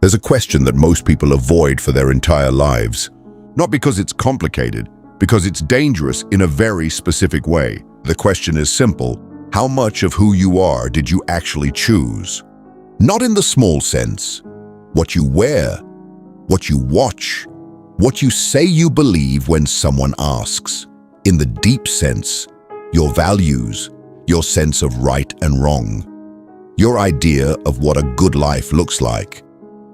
There's a question that most people avoid for their entire lives. Not because it's complicated, because it's dangerous in a very specific way. The question is simple. How much of who you are did you actually choose? Not in the small sense. What you wear, what you watch, what you say you believe when someone asks. In the deep sense, your values, your sense of right and wrong, your idea of what a good life looks like,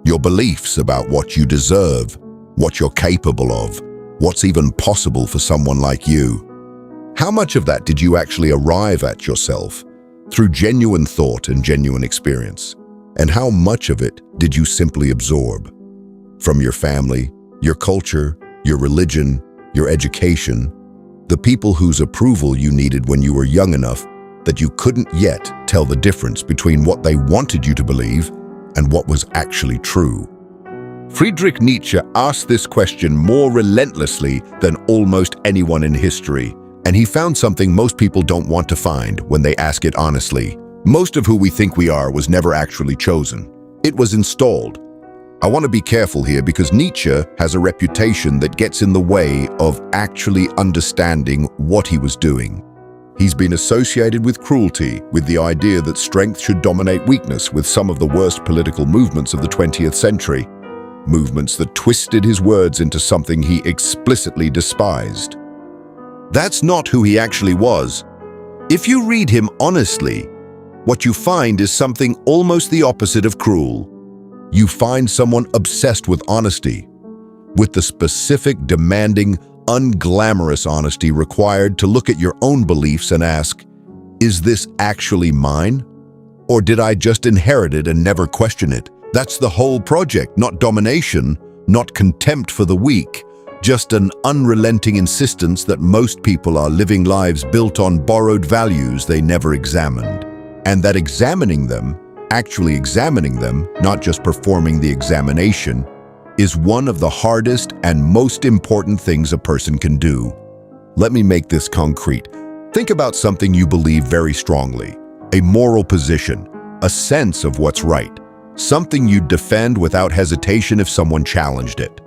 your beliefs about what you deserve, what you're capable of, what's even possible for someone like you. How much of that did you actually arrive at yourself through genuine thought and genuine experience? And how much of it did you simply absorb from your family, your culture, your religion, your education, the people whose approval you needed when you were young enough that you couldn't yet tell the difference between what they wanted you to believe and what was actually true? Friedrich Nietzsche asked this question more relentlessly than almost anyone in history, and he found something most people don't want to find when they ask it honestly. Most of who we think we are was never actually chosen. It was installed. I want to be careful here because Nietzsche has a reputation that gets in the way of actually understanding what he was doing. He's been associated with cruelty, with the idea that strength should dominate weakness, with some of the worst political movements of the 20th century. Movements that twisted his words into something he explicitly despised. That's not who he actually was. If you read him honestly, what you find is something almost the opposite of cruel. You find someone obsessed with honesty, with the specific, demanding, unglamorous honesty required to look at your own beliefs and ask, is this actually mine? Or did I just inherit it and never question it? That's the whole project, not domination, not contempt for the weak, just an unrelenting insistence that most people are living lives built on borrowed values they never examined. And that examining them, actually examining them, not just performing the examination, is one of the hardest and most important things a person can do. Let me make this concrete. Think about something you believe very strongly, a moral position, a sense of what's right, something you'd defend without hesitation if someone challenged it.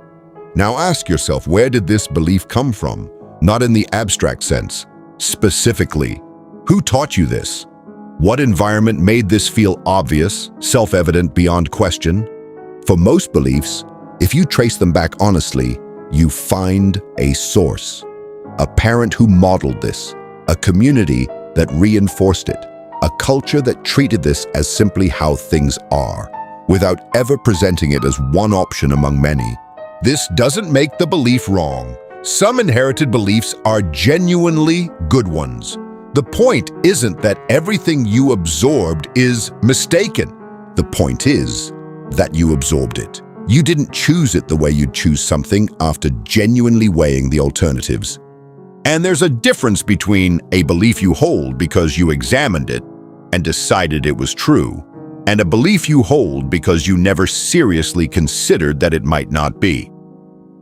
Now ask yourself, where did this belief come from? Not in the abstract sense. Specifically, who taught you this? What environment made this feel obvious, self-evident beyond question? For most beliefs, if you trace them back honestly, you find a source. A parent who modeled this, a community that reinforced it, a culture that treated this as simply how things are, without ever presenting it as one option among many. This doesn't make the belief wrong. Some inherited beliefs are genuinely good ones. The point isn't that everything you absorbed is mistaken. The point is that you absorbed it. You didn't choose it the way you'd choose something after genuinely weighing the alternatives. And there's a difference between a belief you hold because you examined it and decided it was true, and a belief you hold because you never seriously considered that it might not be.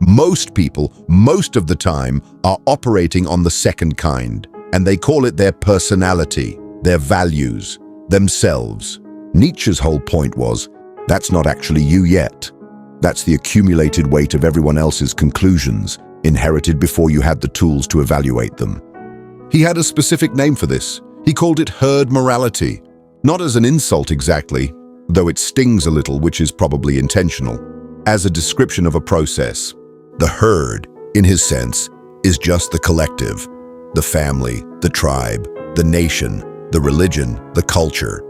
Most people, most of the time, are operating on the second kind, and they call it their personality, their values, themselves. Nietzsche's whole point was, that's not actually you yet. That's the accumulated weight of everyone else's conclusions, inherited before you had the tools to evaluate them. He had a specific name for this. He called it herd morality. Not as an insult exactly, though it stings a little, which is probably intentional, as a description of a process. The herd, in his sense, is just the collective, the family, the tribe, the nation, the religion, the culture.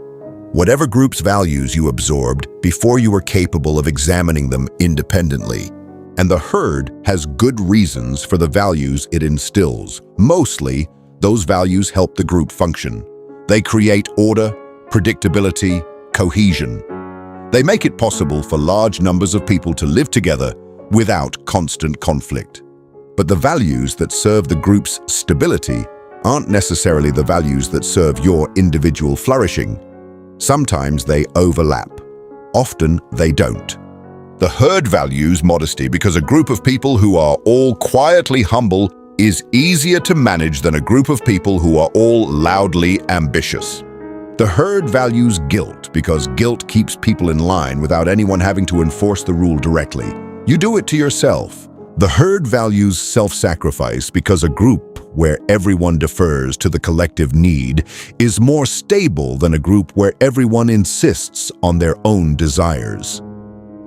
Whatever group's values you absorbed before you were capable of examining them independently. And the herd has good reasons for the values it instills. Mostly, those values help the group function. They create order, predictability, cohesion. They make it possible for large numbers of people to live together without constant conflict. But the values that serve the group's stability aren't necessarily the values that serve your individual flourishing. Sometimes they overlap. Often they don't. The herd values modesty because a group of people who are all quietly humble is easier to manage than a group of people who are all loudly ambitious. The herd values guilt because guilt keeps people in line without anyone having to enforce the rule directly. You do it to yourself. The herd values self-sacrifice because a group where everyone defers to the collective need is more stable than a group where everyone insists on their own desires.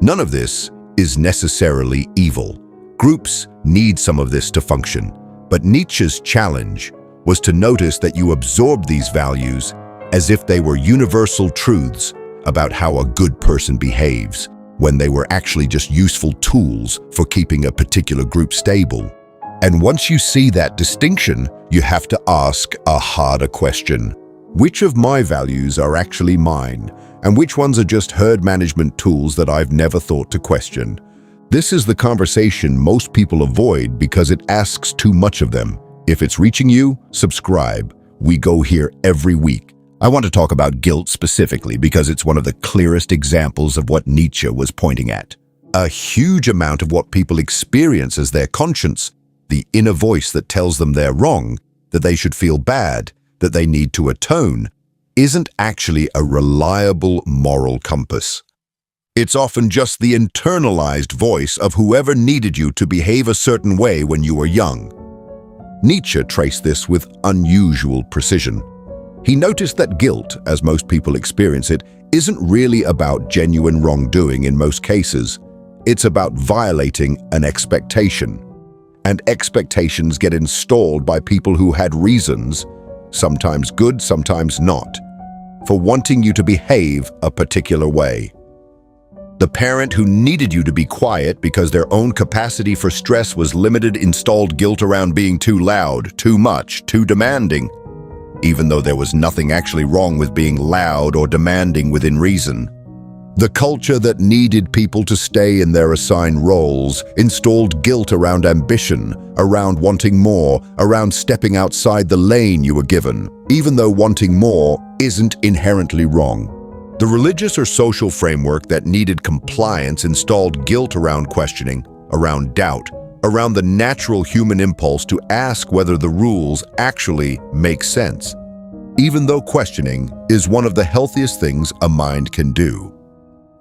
None of this is necessarily evil. Groups need some of this to function, but Nietzsche's challenge was to notice that you absorb these values as if they were universal truths about how a good person behaves, when they were actually just useful tools for keeping a particular group stable. And once you see that distinction, you have to ask a harder question. Which of my values are actually mine, and which ones are just herd management tools that I've never thought to question? This is the conversation most people avoid because it asks too much of them. If it's reaching you, subscribe. We go here every week. I want to talk about guilt specifically because it's one of the clearest examples of what Nietzsche was pointing at. A huge amount of what people experience as their conscience, the inner voice that tells them they're wrong, that they should feel bad, that they need to atone, isn't actually a reliable moral compass. It's often just the internalized voice of whoever needed you to behave a certain way when you were young. Nietzsche traced this with unusual precision. He noticed that guilt, as most people experience it, isn't really about genuine wrongdoing in most cases. It's about violating an expectation. And expectations get installed by people who had reasons, sometimes good, sometimes not, for wanting you to behave a particular way. The parent who needed you to be quiet because their own capacity for stress was limited installed guilt around being too loud, too much, too demanding, even though there was nothing actually wrong with being loud or demanding within reason. The culture that needed people to stay in their assigned roles installed guilt around ambition, around wanting more, around stepping outside the lane you were given, even though wanting more isn't inherently wrong. The religious or social framework that needed compliance installed guilt around questioning, around doubt, around the natural human impulse to ask whether the rules actually make sense, even though questioning is one of the healthiest things a mind can do.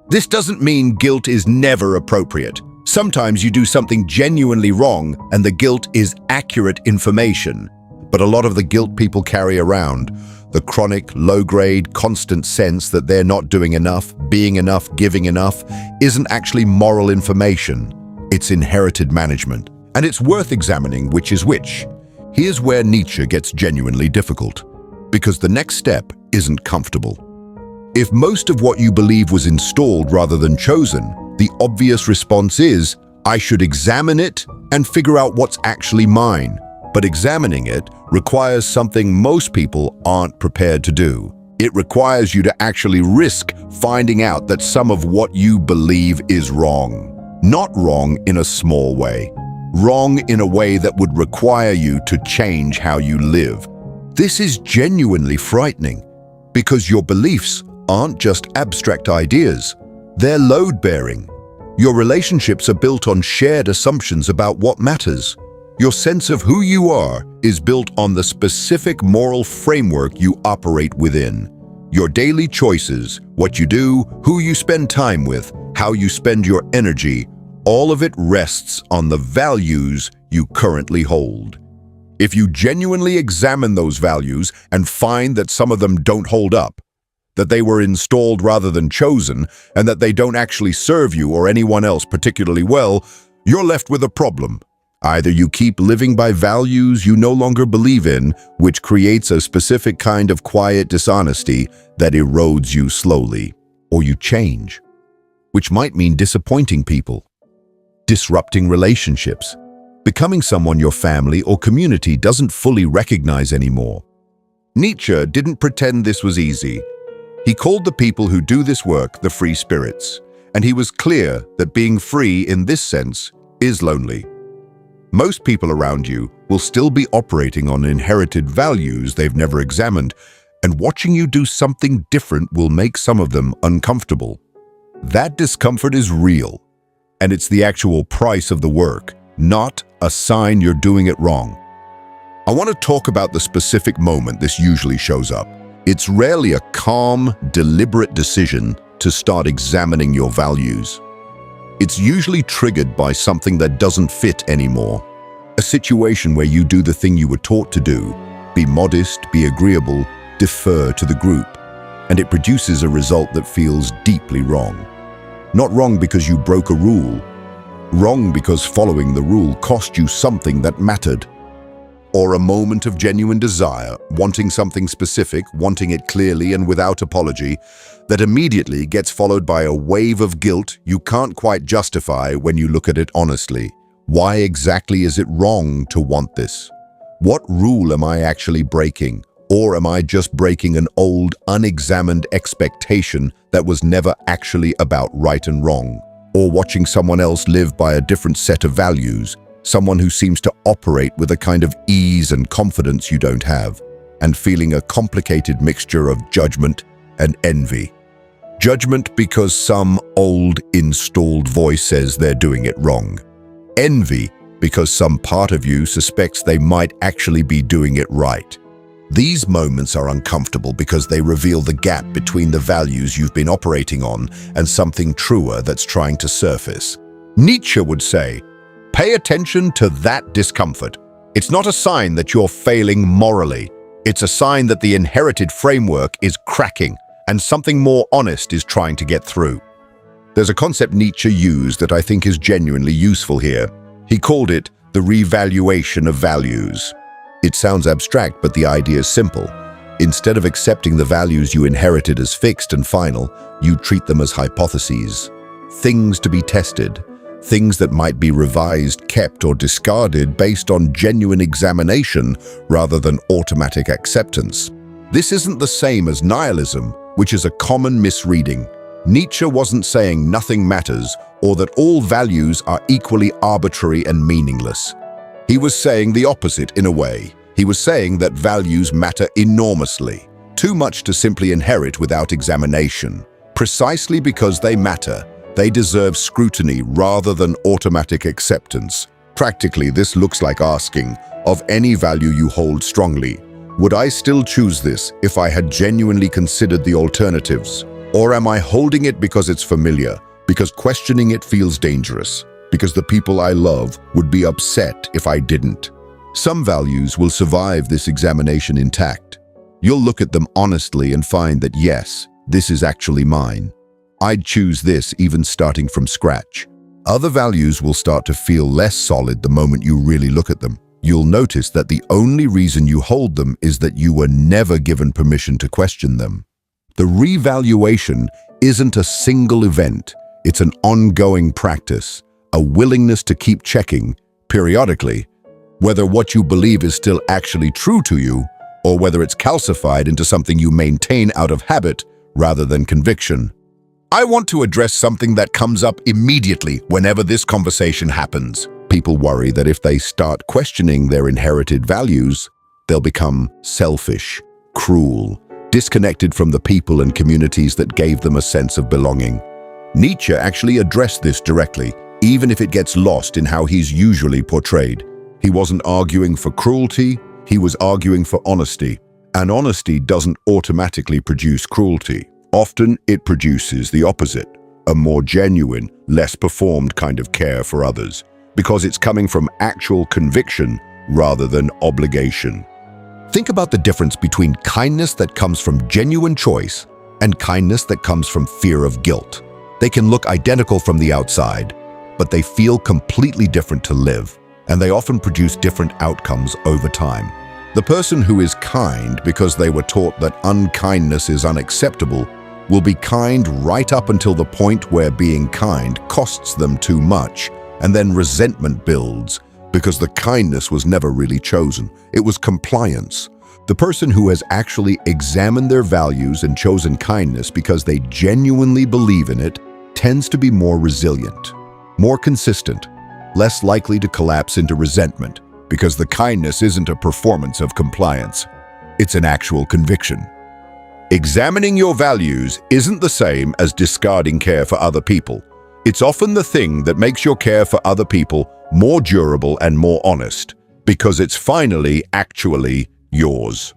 This doesn't mean guilt is never appropriate. Sometimes you do something genuinely wrong and the guilt is accurate information. But a lot of the guilt people carry around, the chronic, low-grade, constant sense that they're not doing enough, being enough, giving enough, isn't actually moral information. It's inherited management. And it's worth examining which is which. Here's where Nietzsche gets genuinely difficult, because the next step isn't comfortable. If most of what you believe was installed rather than chosen, the obvious response is, I should examine it and figure out what's actually mine. But examining it requires something most people aren't prepared to do. It requires you to actually risk finding out that some of what you believe is wrong. Not wrong in a small way. Wrong in a way that would require you to change how you live. This is genuinely frightening because your beliefs aren't just abstract ideas. They're load-bearing. Your relationships are built on shared assumptions about what matters. Your sense of who you are is built on the specific moral framework you operate within. Your daily choices, what you do, who you spend time with, how you spend your energy, all of it rests on the values you currently hold. If you genuinely examine those values and find that some of them don't hold up, that they were installed rather than chosen, and that they don't actually serve you or anyone else particularly well, you're left with a problem. Either you keep living by values you no longer believe in, which creates a specific kind of quiet dishonesty that erodes you slowly, or you change, which might mean disappointing people, disrupting relationships, becoming someone your family or community doesn't fully recognize anymore. Nietzsche didn't pretend this was easy. He called the people who do this work the free spirits, and he was clear that being free in this sense is lonely. Most people around you will still be operating on inherited values they've never examined, and watching you do something different will make some of them uncomfortable. That discomfort is real, and it's the actual price of the work, not a sign you're doing it wrong. I want to talk about the specific moment this usually shows up. It's rarely a calm, deliberate decision to start examining your values. It's usually triggered by something that doesn't fit anymore. A situation where you do the thing you were taught to do, be modest, be agreeable, defer to the group, and it produces a result that feels deeply wrong. Not wrong because you broke a rule, wrong because following the rule cost you something that mattered. Or a moment of genuine desire, wanting something specific, wanting it clearly and without apology, that immediately gets followed by a wave of guilt you can't quite justify when you look at it honestly. Why exactly is it wrong to want this? What rule am I actually breaking? Or am I just breaking an old, unexamined expectation that was never actually about right and wrong? Or watching someone else live by a different set of values, someone who seems to operate with a kind of ease and confidence you don't have, and feeling a complicated mixture of judgment and envy. Judgment because some old, installed voice says they're doing it wrong. Envy because some part of you suspects they might actually be doing it right. These moments are uncomfortable because they reveal the gap between the values you've been operating on and something truer that's trying to surface. Nietzsche would say, "Pay attention to that discomfort. It's not a sign that you're failing morally. It's a sign that the inherited framework is cracking and something more honest is trying to get through." There's a concept Nietzsche used that I think is genuinely useful here. He called it the revaluation of values. It sounds abstract, but the idea is simple. Instead of accepting the values you inherited as fixed and final, you treat them as hypotheses, things to be tested, things that might be revised, kept, or discarded based on genuine examination rather than automatic acceptance. This isn't the same as nihilism, which is a common misreading. Nietzsche wasn't saying nothing matters or that all values are equally arbitrary and meaningless. He was saying the opposite in a way. He was saying that values matter enormously, too much to simply inherit without examination. Precisely because they matter, they deserve scrutiny rather than automatic acceptance. Practically, this looks like asking, of any value you hold strongly, would I still choose this if I had genuinely considered the alternatives? Or am I holding it because it's familiar, because questioning it feels dangerous, because the people I love would be upset if I didn't? Some values will survive this examination intact. You'll look at them honestly and find that yes, this is actually mine. I'd choose this even starting from scratch. Other values will start to feel less solid the moment you really look at them. You'll notice that the only reason you hold them is that you were never given permission to question them. The revaluation isn't a single event. It's an ongoing practice, a willingness to keep checking, periodically, whether what you believe is still actually true to you, or whether it's calcified into something you maintain out of habit rather than conviction. I want to address something that comes up immediately whenever this conversation happens. People worry that if they start questioning their inherited values, they'll become selfish, cruel, disconnected from the people and communities that gave them a sense of belonging. Nietzsche actually addressed this directly, even if it gets lost in how he's usually portrayed. He wasn't arguing for cruelty, he was arguing for honesty. And honesty doesn't automatically produce cruelty. Often it produces the opposite, a more genuine, less performed kind of care for others, because it's coming from actual conviction rather than obligation. Think about the difference between kindness that comes from genuine choice and kindness that comes from fear of guilt. They can look identical from the outside, but they feel completely different to live, and they often produce different outcomes over time. The person who is kind because they were taught that unkindness is unacceptable will be kind right up until the point where being kind costs them too much, and then resentment builds because the kindness was never really chosen. It was compliance. The person who has actually examined their values and chosen kindness because they genuinely believe in it tends to be more resilient, more consistent, less likely to collapse into resentment, because the kindness isn't a performance of compliance. It's an actual conviction. Examining your values isn't the same as discarding care for other people. It's often the thing that makes your care for other people more durable and more honest, because it's finally actually yours.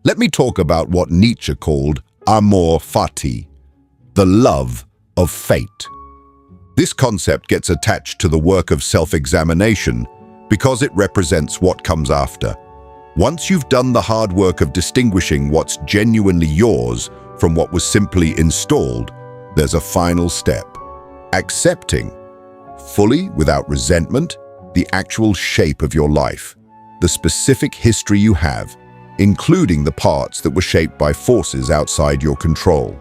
Let me talk about what Nietzsche called amor fati, the love of fate. This concept gets attached to the work of self-examination because it represents what comes after. Once you've done the hard work of distinguishing what's genuinely yours from what was simply installed, there's a final step: accepting, fully, without resentment, the actual shape of your life, the specific history you have, including the parts that were shaped by forces outside your control.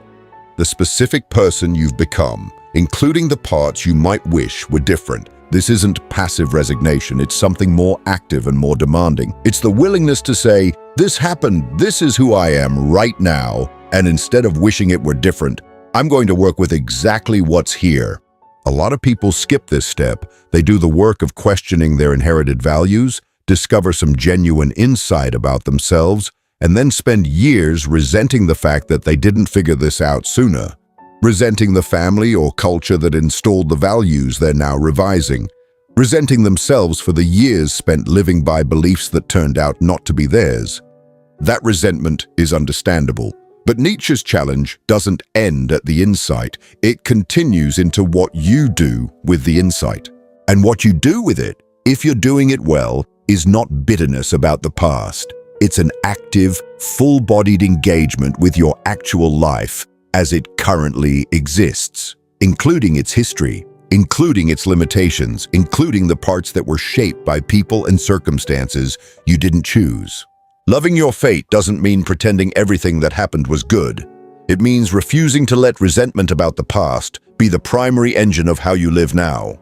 The specific person you've become, including the parts you might wish were different. This isn't passive resignation, it's something more active and more demanding. It's the willingness to say, this happened, this is who I am right now, and instead of wishing it were different, I'm going to work with exactly what's here. A lot of people skip this step. They do the work of questioning their inherited values, discover some genuine insight about themselves, and then spend years resenting the fact that they didn't figure this out sooner. Resenting the family or culture that installed the values they're now revising. Resenting themselves for the years spent living by beliefs that turned out not to be theirs. That resentment is understandable. But Nietzsche's challenge doesn't end at the insight. It continues into what you do with the insight. And what you do with it, if you're doing it well, is not bitterness about the past. It's an active, full-bodied engagement with your actual life as it currently exists, including its history, including its limitations, including the parts that were shaped by people and circumstances you didn't choose. Loving your fate doesn't mean pretending everything that happened was good. It means refusing to let resentment about the past be the primary engine of how you live now.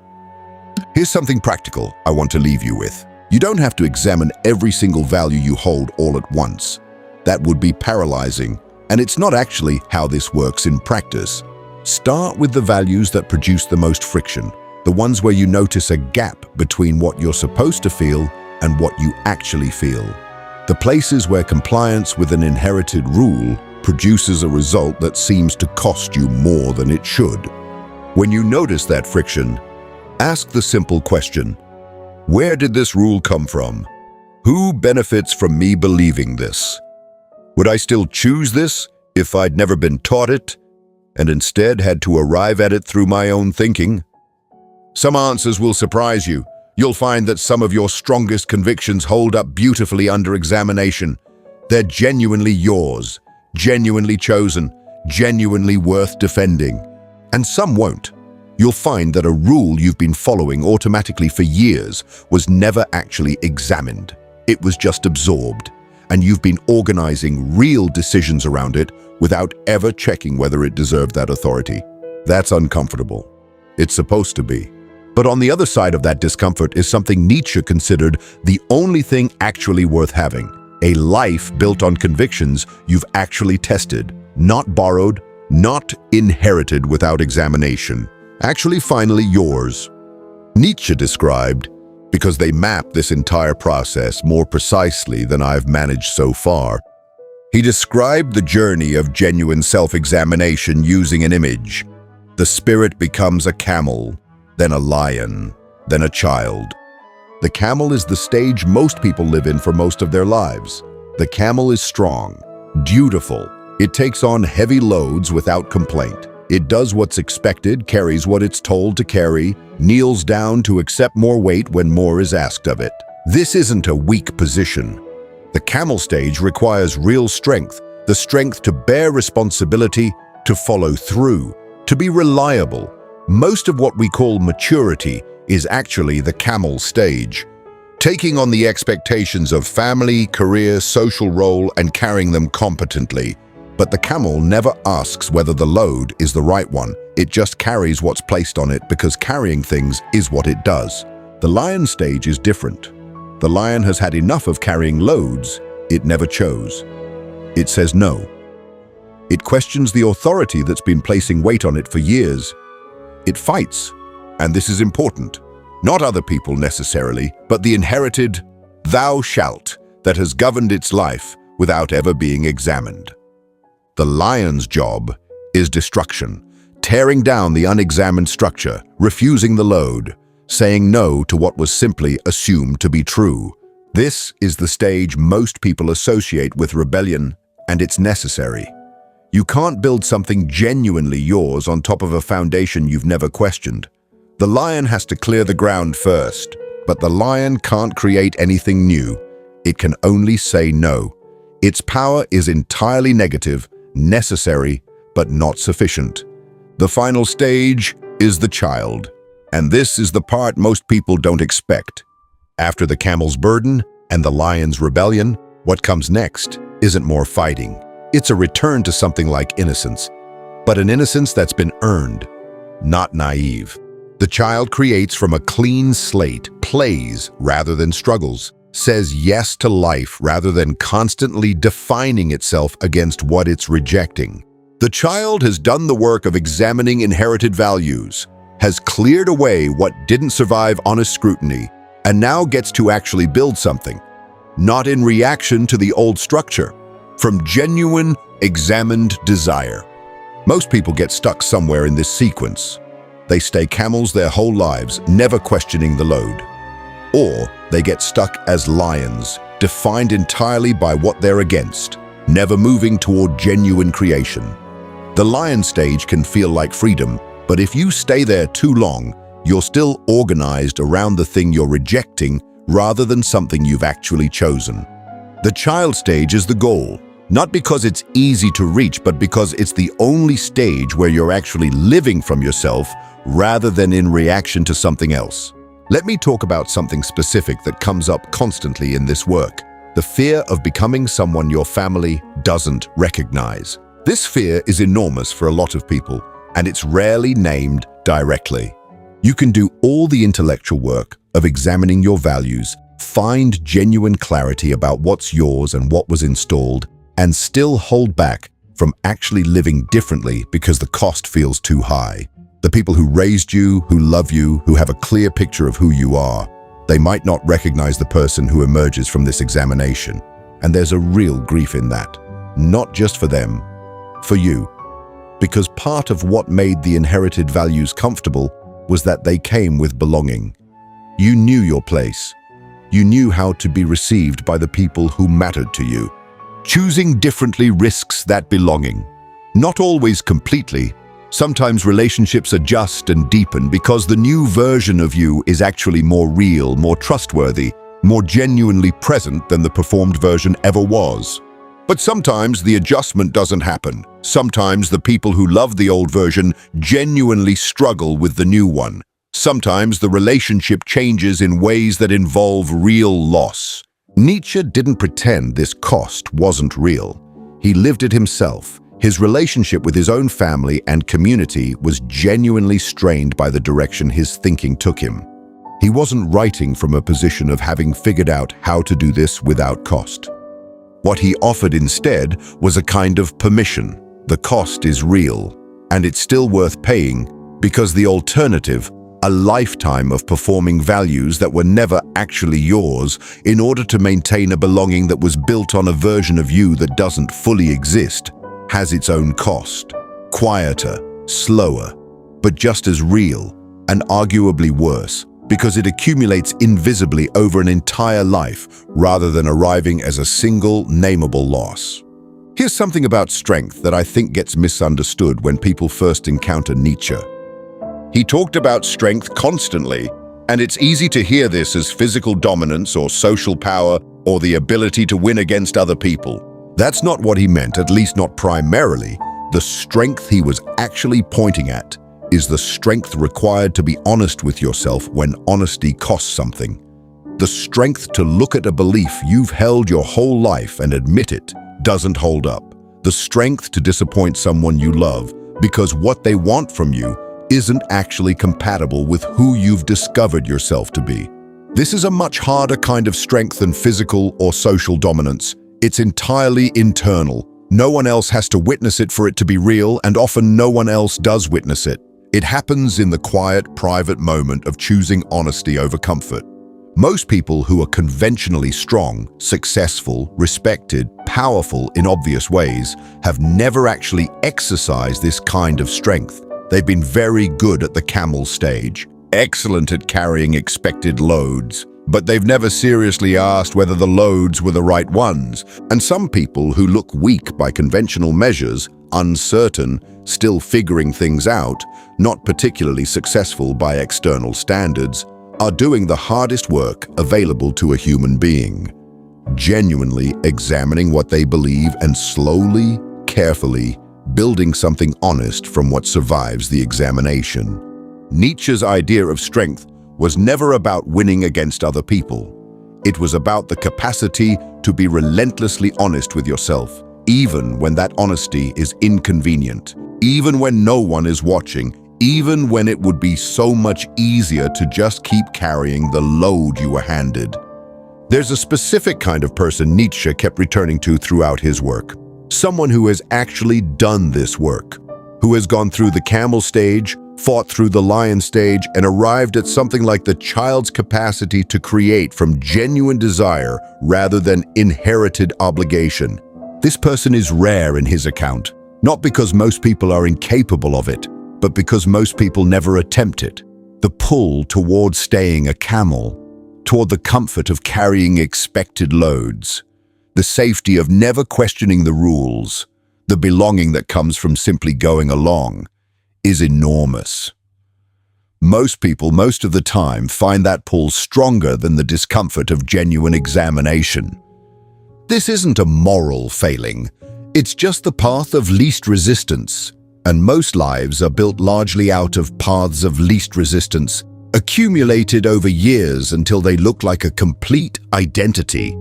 Here's something practical I want to leave you with. You don't have to examine every single value you hold all at once. That would be paralyzing, and it's not actually how this works in practice. Start with the values that produce the most friction, the ones where you notice a gap between what you're supposed to feel and what you actually feel. The places where compliance with an inherited rule produces a result that seems to cost you more than it should. When you notice that friction, ask the simple question: where did this rule come from? Who benefits from me believing this? Would I still choose this if I'd never been taught it and instead had to arrive at it through my own thinking? Some answers will surprise you. You'll find that some of your strongest convictions hold up beautifully under examination. They're genuinely yours, genuinely chosen, genuinely worth defending. And some won't. You'll find that a rule you've been following automatically for years was never actually examined. It was just absorbed, and you've been organizing real decisions around it without ever checking whether it deserved that authority. That's uncomfortable. It's supposed to be. But on the other side of that discomfort is something Nietzsche considered the only thing actually worth having: a life built on convictions you've actually tested, not borrowed, not inherited without examination. Actually finally yours. Nietzsche described, because they map this entire process more precisely than I've managed so far, he described the journey of genuine self-examination using an image. The spirit becomes a camel, then a lion, then a child. The camel is the stage most people live in for most of their lives. The camel is strong, dutiful. It takes on heavy loads without complaint. It does what's expected, carries what it's told to carry, kneels down to accept more weight when more is asked of it. This isn't a weak position. The camel stage requires real strength, the strength to bear responsibility, to follow through, to be reliable. Most of what we call maturity is actually the camel stage. Taking on the expectations of family, career, social role, and carrying them competently. But the camel never asks whether the load is the right one. It just carries what's placed on it because carrying things is what it does. The lion stage is different. The lion has had enough of carrying loads it never chose. It says no. It questions the authority that's been placing weight on it for years. It fights, and this is important. Not other people necessarily, but the inherited "thou shalt" that has governed its life without ever being examined. The lion's job is destruction, tearing down the unexamined structure, refusing the load, saying no to what was simply assumed to be true. This is the stage most people associate with rebellion, and it's necessary. You can't build something genuinely yours on top of a foundation you've never questioned. The lion has to clear the ground first, but the lion can't create anything new. It can only say no. Its power is entirely negative, necessary, but not sufficient. The final stage is the child, and this is the part most people don't expect. After the camel's burden and the lion's rebellion, what comes next isn't more fighting. It's a return to something like innocence, but an innocence that's been earned, not naive. The child creates from a clean slate, plays rather than struggles, says yes to life rather than constantly defining itself against what it's rejecting. The child has done the work of examining inherited values, has cleared away what didn't survive honest scrutiny, and now gets to actually build something, not in reaction to the old structure, from genuine, examined desire. Most people get stuck somewhere in this sequence. They stay camels their whole lives, never questioning the load. Or they get stuck as lions, defined entirely by what they're against, never moving toward genuine creation. The lion stage can feel like freedom, but if you stay there too long, you're still organized around the thing you're rejecting rather than something you've actually chosen. The child stage is the goal, not because it's easy to reach, but because it's the only stage where you're actually living from yourself rather than in reaction to something else. Let me talk about something specific that comes up constantly in this work: the fear of becoming someone your family doesn't recognize. This fear is enormous for a lot of people, and it's rarely named directly. You can do all the intellectual work of examining your values, find genuine clarity about what's yours and what was installed, and still hold back from actually living differently because the cost feels too high. The people who raised you, who love you, who have a clear picture of who you are, they might not recognize the person who emerges from this examination. And there's a real grief in that, not just for them, for you. Because part of what made the inherited values comfortable was that they came with belonging. You knew your place. You knew how to be received by the people who mattered to you. Choosing differently risks that belonging. Not always completely. Sometimes relationships adjust and deepen because the new version of you is actually more real, more trustworthy, more genuinely present than the performed version ever was. But sometimes the adjustment doesn't happen. Sometimes the people who love the old version genuinely struggle with the new one. Sometimes the relationship changes in ways that involve real loss. Nietzsche didn't pretend this cost wasn't real. He lived it himself. His relationship with his own family and community was genuinely strained by the direction his thinking took him. He wasn't writing from a position of having figured out how to do this without cost. What he offered instead was a kind of permission. The cost is real, and it's still worth paying because the alternative, a lifetime of performing values that were never actually yours in order to maintain a belonging that was built on a version of you that doesn't fully exist, has its own cost. Quieter, slower, but just as real, and arguably worse, because it accumulates invisibly over an entire life rather than arriving as a single, nameable loss. Here's something about strength that I think gets misunderstood when people first encounter Nietzsche. He talked about strength constantly, and it's easy to hear this as physical dominance or social power or the ability to win against other people. That's not what he meant, at least not primarily. The strength he was actually pointing at is the strength required to be honest with yourself when honesty costs something. The strength to look at a belief you've held your whole life and admit it doesn't hold up. The strength to disappoint someone you love because what they want from you isn't actually compatible with who you've discovered yourself to be. This is a much harder kind of strength than physical or social dominance. It's entirely internal. No one else has to witness it for it to be real, and often no one else does witness it. It happens in the quiet, private moment of choosing honesty over comfort. Most people who are conventionally strong, successful, respected, powerful in obvious ways have never actually exercised this kind of strength. They've been very good at the camel stage, excellent at carrying expected loads, but they've never seriously asked whether the loads were the right ones. And some people who look weak by conventional measures, uncertain, still figuring things out, not particularly successful by external standards, are doing the hardest work available to a human being, genuinely examining what they believe and slowly, carefully, building something honest from what survives the examination. Nietzsche's idea of strength was never about winning against other people. It was about the capacity to be relentlessly honest with yourself, even when that honesty is inconvenient, even when no one is watching, even when it would be so much easier to just keep carrying the load you were handed. There's a specific kind of person Nietzsche kept returning to throughout his work. Someone who has actually done this work, who has gone through the camel stage, fought through the lion stage, and arrived at something like the child's capacity to create from genuine desire rather than inherited obligation. This person is rare in his account, not because most people are incapable of it, but because most people never attempt it. The pull toward staying a camel, toward the comfort of carrying expected loads, the safety of never questioning the rules, the belonging that comes from simply going along, is enormous. Most people, most of the time, find that pull stronger than the discomfort of genuine examination. This isn't a moral failing. It's just the path of least resistance. And most lives are built largely out of paths of least resistance, accumulated over years until they look like a complete identity.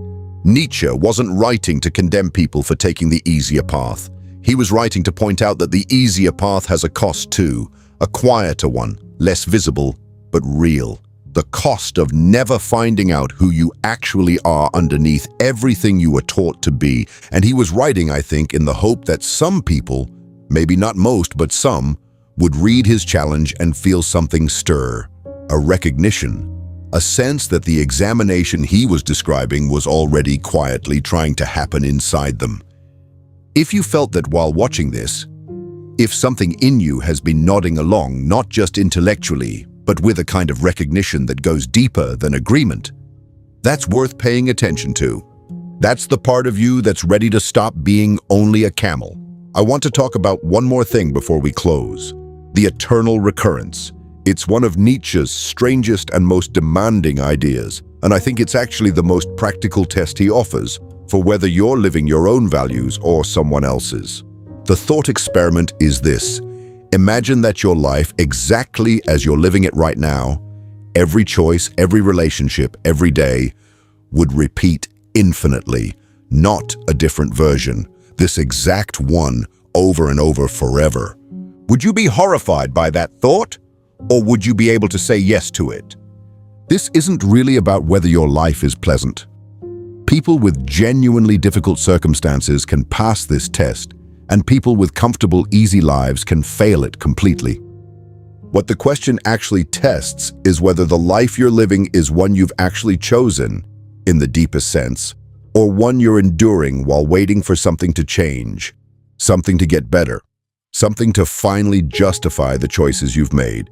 Nietzsche wasn't writing to condemn people for taking the easier path. He was writing to point out that the easier path has a cost too, a quieter one, less visible, but real. The cost of never finding out who you actually are underneath everything you were taught to be. And he was writing, I think, in the hope that some people, maybe not most, but some, would read his challenge and feel something stir, a recognition, a sense that the examination he was describing was already quietly trying to happen inside them. If you felt that while watching this, if something in you has been nodding along, not just intellectually, but with a kind of recognition that goes deeper than agreement, that's worth paying attention to. That's the part of you that's ready to stop being only a camel. I want to talk about one more thing before we close: the eternal recurrence. It's one of Nietzsche's strangest and most demanding ideas, and I think it's actually the most practical test he offers for whether you're living your own values or someone else's. The thought experiment is this: imagine that your life, exactly as you're living it right now, every choice, every relationship, every day, would repeat infinitely, not a different version, this exact one over and over forever. Would you be horrified by that thought? Or would you be able to say yes to it? This isn't really about whether your life is pleasant. People with genuinely difficult circumstances can pass this test, and people with comfortable, easy lives can fail it completely. What the question actually tests is whether the life you're living is one you've actually chosen, in the deepest sense, or one you're enduring while waiting for something to change, something to get better, something to finally justify the choices you've made.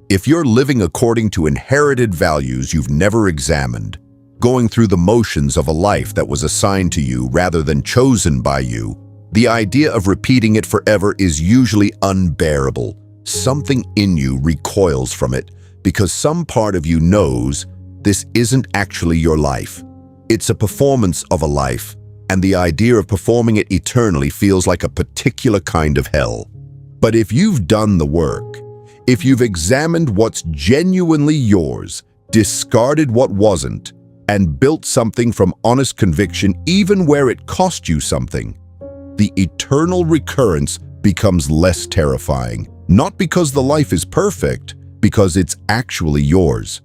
If you're living according to inherited values you've never examined, going through the motions of a life that was assigned to you rather than chosen by you, the idea of repeating it forever is usually unbearable. Something in you recoils from it because some part of you knows this isn't actually your life. It's a performance of a life, and the idea of performing it eternally feels like a particular kind of hell. But if you've done the work, if you've examined what's genuinely yours, discarded what wasn't, and built something from honest conviction even where it cost you something, the eternal recurrence becomes less terrifying. Not because the life is perfect, because it's actually yours.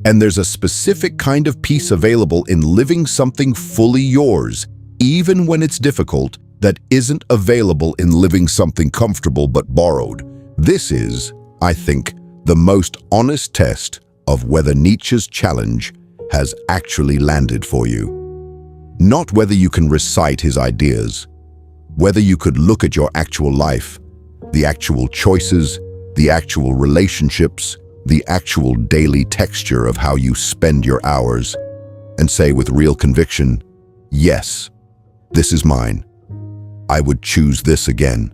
And there's a specific kind of peace available in living something fully yours, even when it's difficult, that isn't available in living something comfortable but borrowed. This is, I think, the most honest test of whether Nietzsche's challenge has actually landed for you. Not whether you can recite his ideas, whether you could look at your actual life, the actual choices, the actual relationships, the actual daily texture of how you spend your hours, and say with real conviction, yes, this is mine. I would choose this again.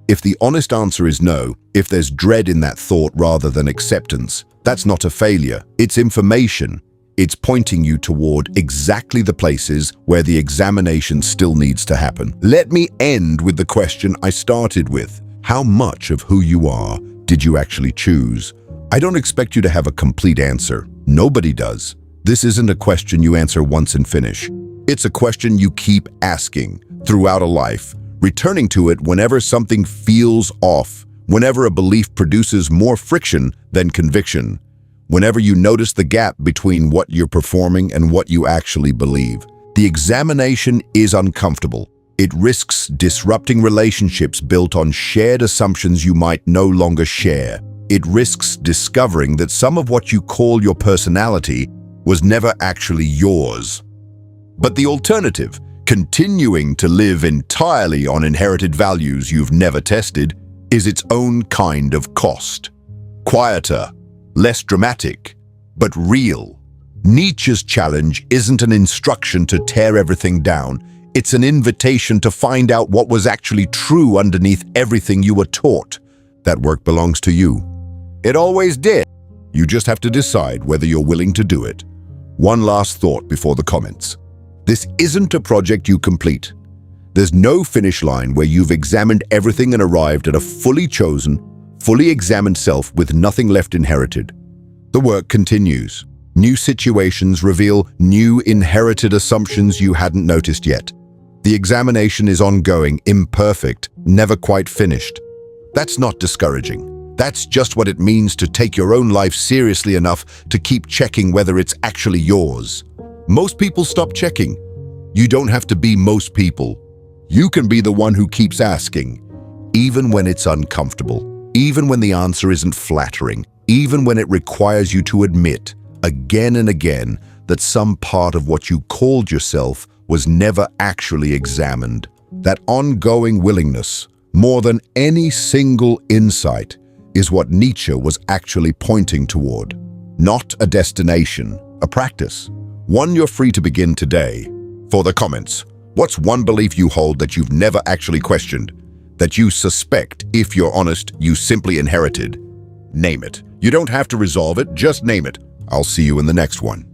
If the honest answer is no, if there's dread in that thought rather than acceptance, that's not a failure, it's information. It's pointing you toward exactly the places where the examination still needs to happen. Let me end with the question I started with. How much of who you are did you actually choose? I don't expect you to have a complete answer. Nobody does. This isn't a question you answer once and finish. It's a question you keep asking throughout a life, returning to it whenever something feels off, whenever a belief produces more friction than conviction, whenever you notice the gap between what you're performing and what you actually believe. The examination is uncomfortable. It risks disrupting relationships built on shared assumptions you might no longer share. It risks discovering that some of what you call your personality was never actually yours. But the alternative, continuing to live entirely on inherited values you've never tested, is its own kind of cost. Quieter, less dramatic, but real. Nietzsche's challenge isn't an instruction to tear everything down. It's an invitation to find out what was actually true underneath everything you were taught. That work belongs to you. It always did. You just have to decide whether you're willing to do it. One last thought before the comments. This isn't a project you complete. There's no finish line where you've examined everything and arrived at a fully chosen, fully examined self with nothing left inherited. The work continues. New situations reveal new inherited assumptions you hadn't noticed yet. The examination is ongoing, imperfect, never quite finished. That's not discouraging. That's just what it means to take your own life seriously enough to keep checking whether it's actually yours. Most people stop checking. You don't have to be most people. You can be the one who keeps asking, even when it's uncomfortable, even when the answer isn't flattering, even when it requires you to admit, again and again, that some part of what you called yourself was never actually examined. That ongoing willingness, more than any single insight, is what Nietzsche was actually pointing toward. Not a destination, a practice. One you're free to begin today. For the comments, what's one belief you hold that you've never actually questioned? That you suspect, if you're honest, you simply inherited? Name it. You don't have to resolve it, just name it. I'll see you in the next one.